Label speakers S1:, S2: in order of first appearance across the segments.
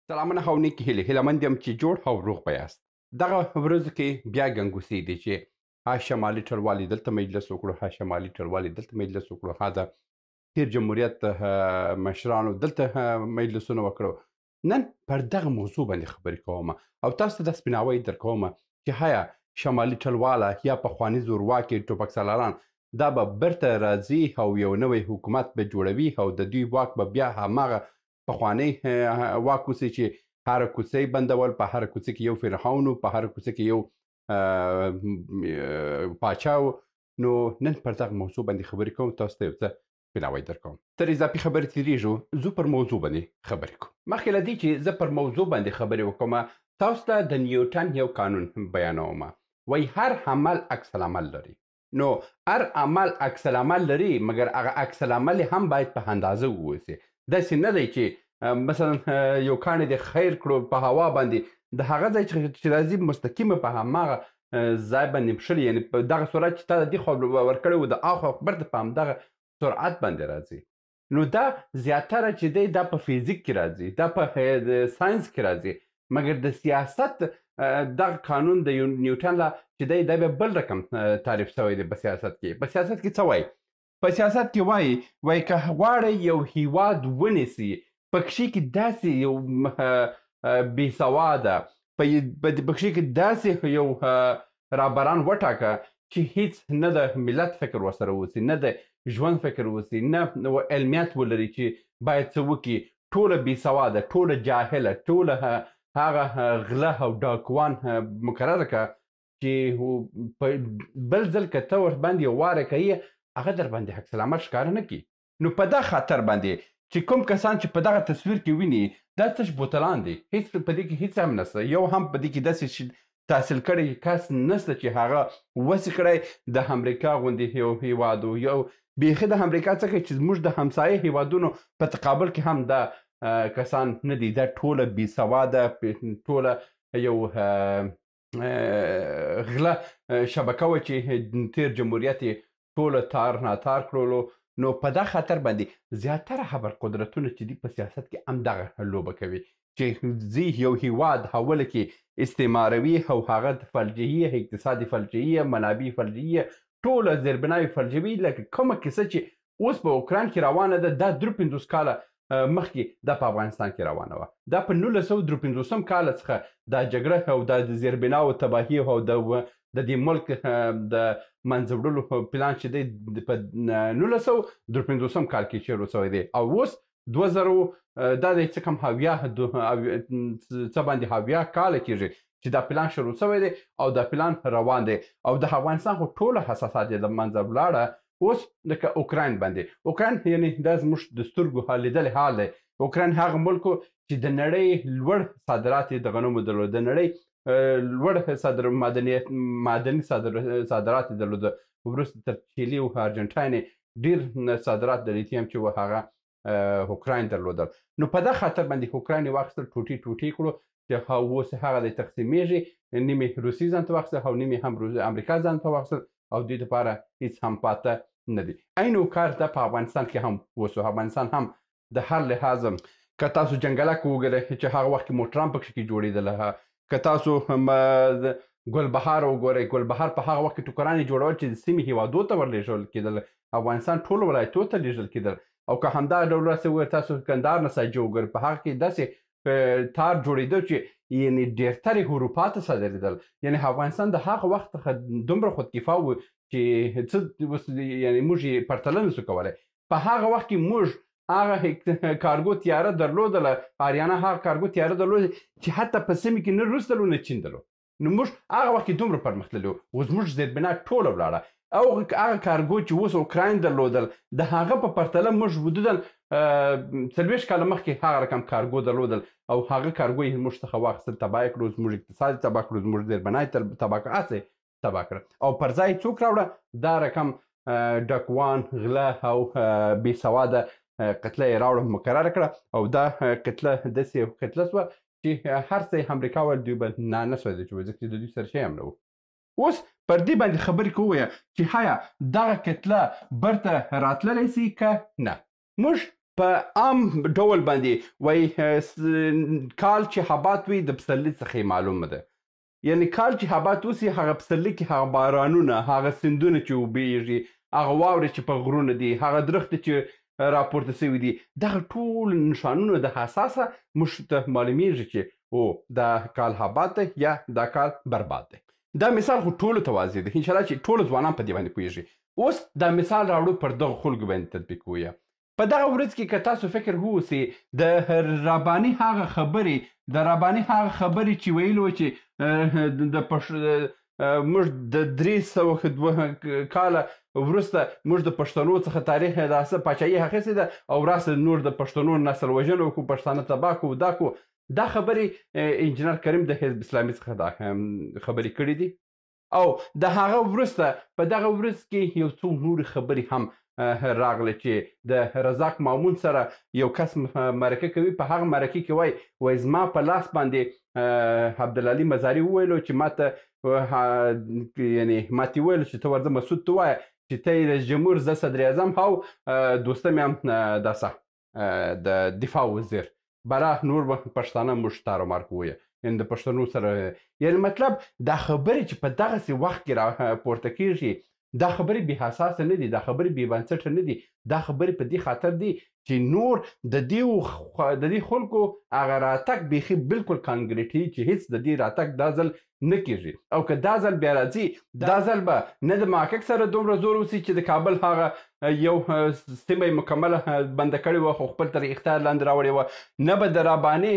S1: سلامونه او نیکې هیلې هیله مند یم چې جوړ او روغ به یاست. دغه ورځو کې بیا ګنګوسې دي چې ها شمالي ټلوالې دلته مجلس وکړو، ها شمالي ټلوالې دلته مجلس وکړو، ها د تیر جمهوریت مشرانو دلته مجلسونه وکړو. نن پر دغه موضوع باندې خبرې کوم او تاسو ته د سپیناوی درکوم چې هایا شمالي ټلواله یا پخواني زورواکي ټوپک سالاران دا به برته راځي او یو نوی حکومت به جوړوي او د دوی واک به بیا هماغه پخوانی واک اوسي چې هر کوڅه بندول، په هر کوڅه کې یو فرعون، په هر کوڅه کې یو پاچا و. نو نن پر دغه موضوع باندې خبرې کوم، تاسو ته یو څه سپیناوی درکوم. تر اضافي خبرې تېرېږو، زه پر موضوع باندې خبرې کوم. مخکې له دې چې زه پر موضوع باندې خبرې وکړم، تاسو ته د نیوټن یو قانون بیانوم. وایي هر عمل عکس العمل لري. نو هر عمل عکس العمل لري، مګر هغه عکس العمل هم باید په اندازه واوسي. داسې نه دی چې مثلا یو کاڼی دې خیر کړو په هوا باندې، د هغه ځای چې راځي مستقیمه په هماغه ځای باندې پښلي، یعنې په دغه سرعت چې تا د دې خوا ورکړی و د اخوا بیرته په همدغه سرعت باندې راځي. نو دا زیاتره چې دی دا په فیزیک کې راځي، دا په ساینس کې راځي، مګر د سیاست دغه قانون د نیوټن له چې دی دا بیا بل رقم تعریف شوی دی. په سیاست کې څه وایي؟ په سیاست کې وایي که غواړئ یو هیواد ونیسي، په کښې کې داسې یو بې سواده، په کښې کې داسې یو رهبران وټاکه چې هیڅ نه د ملت فکر ورسره اوسي، نه د ژوند فکر اوسي، نه علمیت ولري چې باید څه وکړي. ټوله بې سواده، ټوله جاهله، ټوله هغه غله او ډاکوان مقرره کړه چې بل ځل که ته ورباندې واره کوي هغه در باندې عکس العمل ښکاره نه کړي. نو په دا خاطر باندې چې کوم کسان چې په دغه تصویر کې ویني دا تش بوتلان دي، هیڅ په دې کې هیڅ هم نشته. یو هم په دې کې داسې تحصیل کړی کس نشته چې هغه وسې کړی د امریکا غوندې یو هیواد و، یو بیخي د امریکا څخه چې زموږ د همسایه هیوادونو په تقابل کې هم دا کسان نه دي. دا ټوله بې سواده، ټوله یو غله شبکه وه چې تیر جمهوریت یې ټوله تار ناتار کړلو. نو په دا خاطر باندې زیاتره خبرقدرتونه چې دي په سیاست کې همدغه لوبه کوي چې ځي یو هیواد حوله کې استعماروي او هغه فلجیه، اقتصادي فلجیه، منابع فلجیه، ټوله زیربناوې فلجوي. لکه کومه کیسه چې اوس په اوکراین کې روانه ده، دا 53 کاله مخکې دا په افغانستان کې روانه وه. دا په 1953 کال څخه دا جګړه او دا د زیربناو تباهي او د دې ملک د منځه وړلو پلان چې دی په 1953 کال کې شروع شوی دی او اوس 2000 دا دی څه کم څه باندې 70 کاله کېږي چې دا پلان شروع شوی دی او دا پلان روان دی. او د افغانستان خو ټوله حساسات یې له منځه ولاړه. اوس لکه اوکراین باندې، اوکراین یعنې دا زموږ د سترګو لیدلی حال دی. اوکراین هغه ملک چې د نړۍ لوړ صادرات یې د غنمو درلود، د نړۍ لوړ معدني صادرات یې درلوده، وروسته تر چیلي او ارجنټاین ډېر صادرات د لیتیم چې و هغه اوکراین درلودل. نو په دا خاطر باندې اوکراین یې واخیستل، ټوټې ټوټې کړو چې اوس هغه دی تقسیمېږي، نیمې روسي ځان ته واخیستل او نیمې هم امریکا ځان ته واخیستل او دوی دپاره هېڅ هم پاته نه دي. عین کار دا په افغانستان کې هم وسو. افغانستان هم د هر لحاظ که تاسو جنګلک وګورئ چې هغه وخت کې موټران پکښې کې جوړېدله، که تاسو ګلبهار وګورئ، ګلبهار په هغه وخت کې ټوکران یې جوړول چې د سیمې هېوادو ته ورلېږل کېدل، افغانستان ټولو ولایتونو ته لېږل کېدل. او که همدغه ډول راسې وګورئ تاسو کندهار نساجي وګورئ، په هغه کې داسې تار جوړېده چې یعنې ډېرترې اروپا ته صادرېدل. یعنې افغانستان د هغه وخت څخه دومره خودکفا و چې څه یعنې موږ یې پرتله نسو کولی. په هغه وخت کې موږ هغه کارګو تیاره درلودله، آریانا هغه کارګو تیاره درلوده چې حتی په سیمې کې نه روسدلو نه چیندلو. نو موږ هغه وخت کې دومره پرمختللي وو. اوس زموږ زیربنا ټوله ولاړه. او هغه کارګو چې اوس اوکراین درلودل، د هغه په پرتله موږ حدوداً 40 کاله مخکې هغه رقم کارګو درلودل او هغه کارګو یې موږ څخه واخیستل، تباه یې کړو، زموږ اقتصاد یې تباه کړو، زموږ زیربنا یې تباه کړه، هڅه یې تباه کړه. او پر ځای څوک راوړه؟ دا رقم ډاکوان، غله او بې سواده قتله یې راوړه، مقرره کړه. او دا قتله داسې قتله شوه چې هر څه یې امریکا ویل، دوی به نه شوی چې ځکه چې د دوی سره شی هم نه و. اوس پر دې باندې خبرې کوو چې هایا دغه قتله برته راتللی سي که نه. موږ په عام ډول باندې وایي کال چې حبات وي د پسرلي څخه یې معلومه ده. یعنې کال چې حبات اوسي هغه پسرلي کې هغه بارانونه، هغه سیندونه چې اوبېږي، هغه واورې چې په غرونو دي، هغه درختې چې راپورته سوي دي، دغه ټول نښانونه د حساسه موږ ته معلومیږي چې او دا کال حبات دی یا دا کال برباد دی. دا مثال خو ټولو ته واضح دی، انشاءالله چې ټولو ځوانان په دې باندې پوهېږي. اوس دا مثال راوړو پر دغه خلکو باندې تطبیق کوو. په دغه ورځ کې که تاسو فکر ووسئ د رباني هغه خبرې چې ویلو چې موږ د 302 کاله وروسته موږ د پښتنو څخه تاریخ داسې پاچاهي اخیستې ده او راسه نور د پښتنو نسل وژنه وکړو، پښتانه تباه کړو، دا کړو. دا خبرې انجینر کریم د حزب اسلامي څخه دا خبرې کړې دي او د هغه وروسته په دغه ورځ کې یو څو نورې خبرې هم راغله چې د رزاق مامون سره یو کس مرکه کوي. په هغه مرکې کې وایي زما په لاس باندې عبدالعلي مزاري وویلو چې ماته یعنې ماته ویلو چې ته ورځه مسعود ته وایه چې ته رئیس جمهور، زه صدر اعظم او دوستم یم داسه د دفاع وزیر، برا نور پښتانه موږ تار و مار کوو. یعنې د پښتنو سره یعنې مطلب دا خبرې چې په دغسې وخت کې راپورته کېږي دا خبرې بې حساسه نه دي، دا خبرې بې بنسټه نه دي. دا خبرې په دې خاطر دي چې نور د دې خلکو هغه راتګ بیخي بالکل کانکریټي چې هیڅ د دې راتګ دا ځل نه کېږي. او که دا ځل بیا راځي دا ځل به نه د محقق سره دومره زور وسي چې د کابل هغه یو سیمه یې مکمله بنده کړې وه خو خپل تر اختیار لاندې راوړې وه، نه به د راباني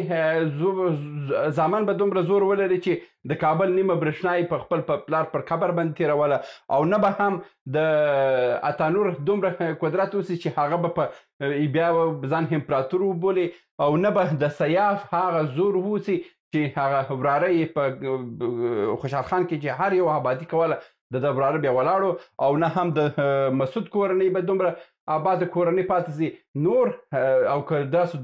S1: زامن به دومره زور ولري چې د کابل نیمه برېښنا یې په خپل پلار پر قبر باندې تېروله، او نه به هم د اتانور دومره قدرت وسي چې هغه به په بیا ځان امپراتور وبولي، او نه به د سیاف هغه زور وسي چې هغه وراره یې په خوشحال خان کې چې هر یو آبادي کوله د وراره بیا ولاړو، او نه هم د مسعود کورنۍ به دومره آباده کورنۍ پاتې سي. نور او که داسې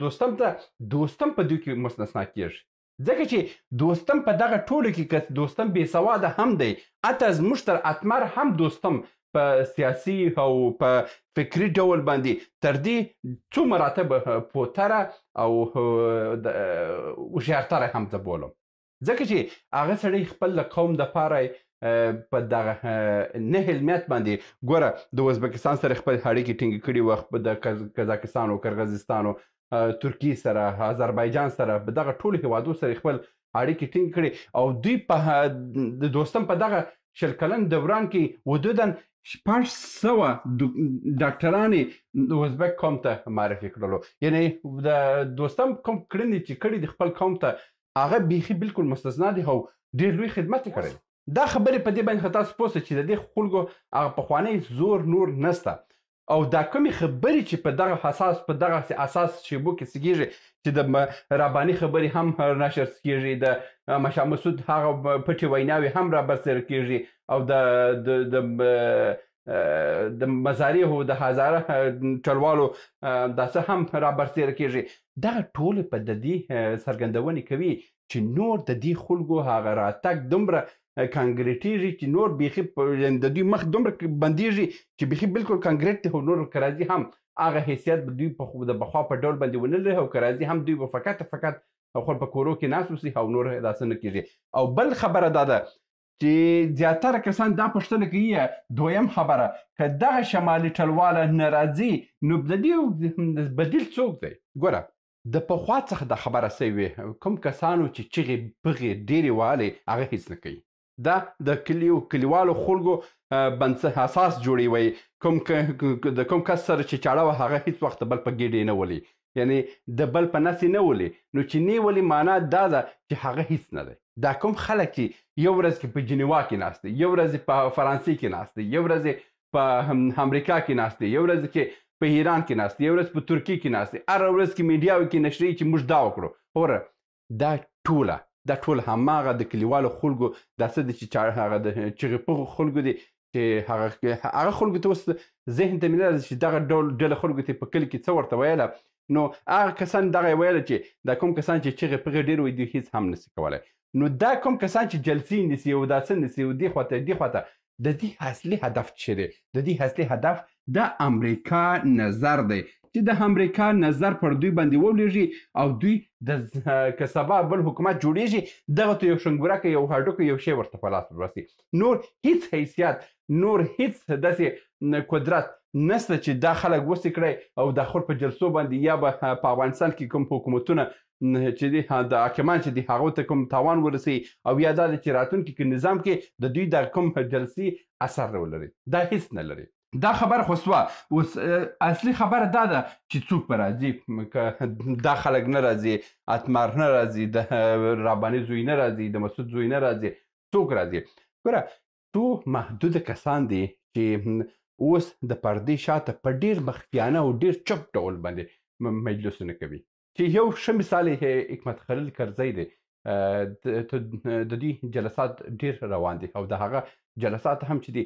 S1: دوستم په دوی کې مستثنا کېږي، ځکه چې دوستم په دغه ټولو کې که دوستم بې سواده هم دی، حتی زموږ تر اتمر هم دوستم په سیاسي او په فکري ډول باندې تر دې څو مراتب پوتره او هوښیارتره هم زه بولم، ځکه چې هغه سړی خپل د قوم دپاره په دغه نه علمیت باندې ګوره د ازبکستان سره خپل اړیکې ټینګې کړي وه، د قزاقستان او کرغزستان او ترکیې سره، آذربایجان سره، په دغه ټولو هېوادو سره خپل اړیکې ټینګ کړي او دوی په د دوستم په دغه 20 کلن دوران کې حدوداً 600 ډاکټرانې د ازبک قوم ته معرفي کړلو. یعنې د دوستم کوم کړنې چې کړي د خپل قوم ته هغه بیخي بالکل مستثنا دي او ډېر لوی خدمت یې کړی. دا خبرې په دې باندې خو تاسو پوه سئ چې د دې خلکو هغه پخوانی زور نور نسته، او دا کومې خبرې چې په دغه اساس شیبو کې سګېږي چې د رباني خبرې هم نشر کېږي، د مشا مسعود هغه پټې ویناوې هم رابرسېره کېږي، او د مزاري او د هزاره ټولوالو داسې هم رابرسېره کېږي. دغه ټولې په د دې څرګندونې کوي چې نور د دې خلکو هغه راتګ دومره کانکریټېږي چې نور بیخي د دوی مخ دومره بندېږي چې بیخي بالکل کانکریټ دی، او نور که راځي هم هغه حیثیت به دوی د پخوا په ډول باندې ونه لري، او که راځي هم دوی به فقط خپل په کورو کې ناست اوسي او نور داسې نه کېږي. او بل خبره دا ده چې زیاتره کسان دا پوښتنه کوي، دویم خبره، که دغه شمالي ټلواله نه راځي نو د دې بدیل څوک دی؟ ګوره د پخوا څخه دا خبره سوې، کوم کسانو چې چغې بغې ډېرې والې هغه هېڅ نه کوي. دا د کلیوالو خلکو اساس جوړوي. د کوم کس سره چې چاړه وه هغه هېڅ وخت بل په ګېډې نه ولي، یعنې د بل په نس یې نه ولي، نو چې نه ولي معنا دا ده چې هغه هېڅ نه دی. دا کوم خلک چې یو ورځ کې په جنیوا کې ناست دی، یو ورځ په فرانسې کې ناست دی، یو ورځ په امریکا کې ناست دی، یو ورځ کې په ایران کې ناست دی، یو ورځ په ترکیې کې ناست دی، هره ورځ کې میډیاو کې نشري چې موږ دا وکړو. وره دا ټول هماغه د کلیوالو خلکو داسې دي چې هغه د چغې پغو خلکو دي چې هغه خلکو ته اوس ذهن ته مې نه راځي چې دغه ډله خلکو ته په کلي کې څه ورته ویله، نو هغه کسان دغه یې ویله چې دا کوم کسان چې چغې پغې ډېر وایي دوی هېڅ هم نسي کولی. نو دا کوم کسان چې جلسې نیسي او داسې نیسي او دې خواته د دې اصلي هدف څه دی؟ د دې اصلي هدف د امریکا نظر دی چې د امریکا نظر پر دوی باندې ولېږي او دوی د که سبا بل حکومت جوړېږي دغه ته یو شنګورکه یو هډوکی یو شی ورته په لاس ورسي. نور هیڅ حیثیت نور هیڅ داسې قدرت نشته چې دا خلک وسې کړی او د خپل په جلسو باندې یا به په افغانستان کې کوم حکومتونه چې دي د حاکمان چې دي هغو ته کوم تاوان ورسوي او یا دا چې راتلونکي نظام کې د دوی د کوم جلسې اثر ولري. دا هیڅ نه لري. دا خبر خو سوه. اوس اصلي خبره دا ده چې څوک به راځي، که دا خلک نه راځي، اتمار نه راځي، د راباني زوی نه راځي، د مسعود زوی نه راځي، څوک راځي؟ ګوره څو محدوده کسان دي چې اوس د پردې شاته په ډېر مخفیانه او ډېر چپ ډول باندې مجلسونه کوي. چې یو ښه مثال یې حکمت خلیل کرزی دی. د دوی جلسات ډېر روان دي او د هغه جلسات هم چې دي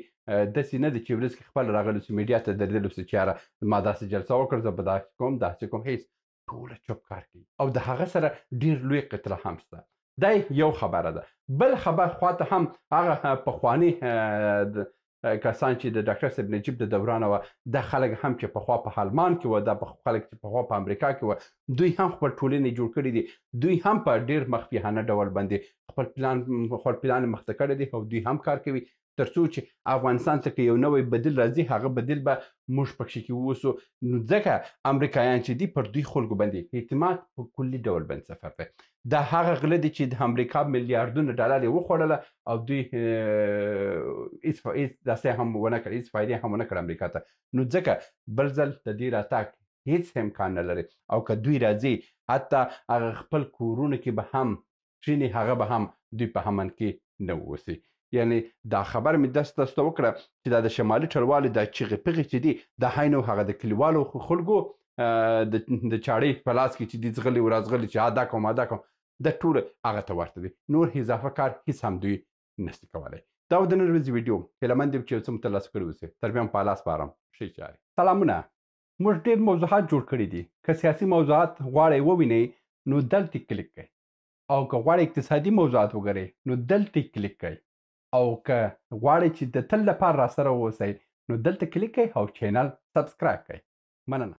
S1: داسې نه دي چې ورځ کې خپل راغلو سي میډیا ته درېدلو سي چې یاره ما داسې جلسه وکړه زه به داسې کوم داسې کوم. هېڅ ټوله چپ کار کوي او د هغه سره ډېر لوی قطره هم شته. دا یو خبره ده. بل خبر خواته هم هغه پخواني کسان چې د ډاکټر صاحب نجیب د دورانه وه، دا خلک هم چې پخوا په آلمان کې وه، دا خلک چې پخوا په امریکا کې وه، دوی هم خپل ټولنې جوړ کړي دي. دوی هم په ډېر مخفیانه ډول باندې خپل پلان مخته کړی دی او دوی هم کار کوي تر څو چې افغانستان ته که یو نوی بدیل راځي هغه بدیل به موږ پکښې کې واوسو. نو ځکه امریکایان چې دي پر دوی خلکو باندې اعتماد په کلي ډول باندې صفر دی. دا هغه غله دي چې د امریکا میلیاردونه ډالر یې وخوړله او دوی هېڅ داسې هم ونه کړ، هېڅ فایدې هم ونه کړ امریکا ته. نو ځکه بل ځل د دې راتګ هېڅ امکان نه لري او که دوی راځي حتی هغه خپل کورونو کې به هم کښېني، هغه به هم دوی په امن کې نه واوسي. یعنی دا خبر مې داسې تاسو ته وکړه چې دا د شمالي ټلوالې دا چغې پغې چې دي دا هاي نو هغه د کلیوالو خلکو د چاړې په لاس کې چې دي ځغلي ورازغلي چې دا کوم دا کوم، د ټوله هغه ته ورته دي. نور اضافه کار هېڅ هم دوی نشي کولی. دا د نن ورځې ویډیو هیله مند یم چې یو څه مو ترلاسه کړي اوسئ. تر بیا هم په الله سپارم. ښې چارې. سلامونه. موږ ډېر موضوعات جوړ کړي دي. که سیاسي موضوعات غواړئ ووینئ نو دلته کلیک کړئ، او که غواړئ اقتصادي موضوعات وګورئ نو دلته کلیک کړئ، او که غواړئ چې د تل لپاره راسره واوسئ نو دلته کلیک کړئ او چینل سبسکرایب کړئ. مننه.